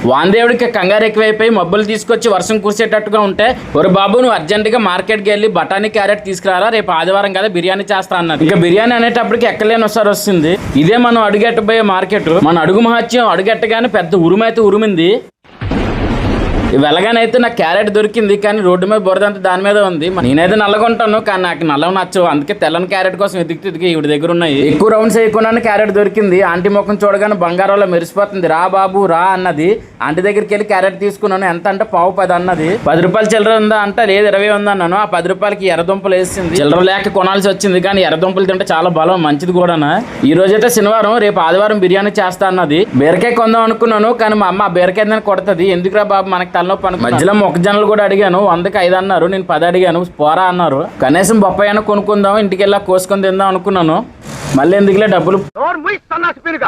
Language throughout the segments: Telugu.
వాందేవుడికి కంగారు ఎక్కువైపోయి మబ్బులు తీసుకొచ్చి వర్షం కురిసేటట్టుగా ఉంటే ఒరు బాబు నువ్వు అర్జెంటుగా మార్కెట్కి వెళ్ళి బఠానీ క్యారెట్ తీసుకురారా, రేపు ఆదివారం కదా బిర్యానీ చేస్తా అన్నది. ఇక బిర్యానీ అనేటప్పటికి ఎక్కలేని ఒకసారి వస్తుంది. ఇదే మనం అడుగెట్టబోయే మార్కెట్. మన అడుగు మహత్యం అడుగెట్టగానే పెద్ద ఉరుమైతే ఉరిమింది. వెళ్ళగానైతే నాకు క్యారెట్ దొరికింది, కానీ రోడ్డు మీద బురదంతా దాని మీద ఉంది. నేనైతే నల్లగా ఉంటాను, కానీ నాకు నల్లగా నచ్చవు. అందుకే తెల్లని క్యారెట్ కోసం ఎదిగి ఇవి దగ్గర ఉన్నాయి. ఎక్కువ రౌండ్స్ వేయకుండానే క్యారెట్ దొరికింది. ఆంటీ ముఖం చూడగానే బంగారంలో మెరిసిపోతుంది. రా బాబు రా అన్నది. ఆంటీ దగ్గరికి వెళ్ళి క్యారెట్ తీసుకున్నాను. ఎంత అంటే పావు 10 అన్నది. 10 రూపాయలు చిల్లర ఉందా అంటే లేదు 20 ఉందా అన్నాను. ఆ 10 రూపాయలకి ఎర్రదుంపలు వేసింది. చిల్లర లేక కొనాల్సి వచ్చింది, కానీ ఎర్రదుంపలు తింటే చాలా బలం, మంచిది కూడా. ఈ రోజైతే శనివారం, రేపు ఆదివారం బిర్యానీ చేస్తా అన్నది. బీరకాయ కొందాం అనుకున్నాను, కానీ మా అమ్మ బీరకాయ కొడుతుంది. ఎందుకురా బాబు మనకి మధ్యలో మొక్కజొన్నలు కూడా అడిగాను, 100కి 5 అన్నారు. నేను 10 అడిగాను, పోరా అన్నారు. కనీసం బొప్పాయి అయినా కొనుక్కుందాం, ఇంటికి వెళ్ళా కోసుకొని తిందాం అనుకున్నాను. మళ్ళీ ఎందుకులే డబ్బులు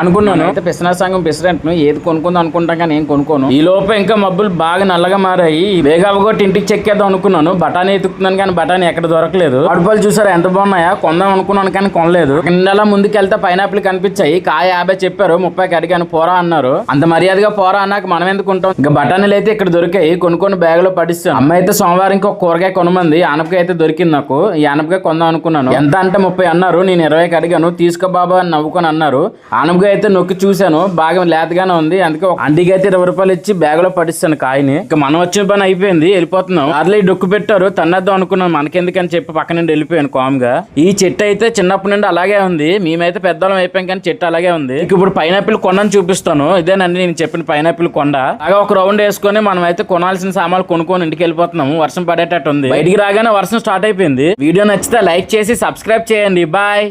అనుకున్నాను. అయితే పిసినారి సంఘం ప్రెసిడెంట్ ఏది కొనుక్కుందాం అనుకుంటాం, కానీ ఏం కొనుక్కోను. ఈ లోపల ఇంకా మబ్బులు బాగా నల్లగా మారాయి. వేగా అవగొట్టి ఇంటికి చెక్కేద్దాం అనుకున్నాను. బఠానీ ఎత్తుకుతున్నాను, కానీ బఠానీ ఎక్కడ దొరకలేదు. అడుపులు చూసారా ఎంత బాగున్నాయా, కొందాం అనుకున్నాను కానీ కొనలేదు. నెల ముందుకు వెళ్తే పైనాపిల్ కనిపించాయి. కాయ 50 చెప్పారు, 30కి అడిగాను. పోరా అన్నారు. అంత మర్యాదగా పోరా అన్నాక మనం ఎందుకు ఉంటాం. ఇంకా బఠానీలు అయితే ఇక్కడ దొరికాయి, కొనుక్కొని బ్యాగ్ లో పడిస్తాను. అమ్మ అయితే సోమవారం ఇంకొక కూరగాయ కొనమంది. ఆనపకాయ అయితే దొరికింది నాకు. ఈ ఆనపకాయ కొందాం అనుకున్నాను. ఎంత అంటే 30 అన్నారు. నేను 20కి అడిగాను. తీసుకో బాబా అని నవ్వుకొని అన్నారు. ఆనపకాయ అయితే నొక్కి చూశాను, బాగా లేతగానే ఉంది. అందుకే అంటికి అయితే 20 రూపాయలు ఇచ్చి బ్యాగ్ లో పడిస్తాను కాయని. ఇక మనం వచ్చిన పని అయిపోయింది, వెళ్ళిపోతున్నాం. అట్లా డొక్కు పెట్టారు, తన్నేద్దాం అనుకున్నాను. మనకెందుకని చెప్పి పక్క నుండి వెళ్ళిపోయాను కామ్గా. ఈ చెట్టు అయితే చిన్నప్పటి నుండి అలాగే ఉంది. మేమైతే పెద్దవాళ్ళం అయిపోయాం, కానీ చెట్టు అలాగే ఉంది. ఇప్పుడు పైనాపిల్ కొండని చూపిస్తాను. ఇదేనండి నేను చెప్పిన పైనాపిల్ కొండ. అలాగే ఒక రౌండ్ వేసుకొని మనం అయితే కొనాల్సిన సామాన్లు కొనుక్కొని ఇంటికి వెళ్ళిపోతున్నాము. వర్షం పడేటట్టు ఉంది. బయటికి రాగానే వర్షం స్టార్ట్ అయిపోయింది. వీడియో నచ్చితే లైక్ చేసి సబ్స్క్రైబ్ చేయండి. బాయ్.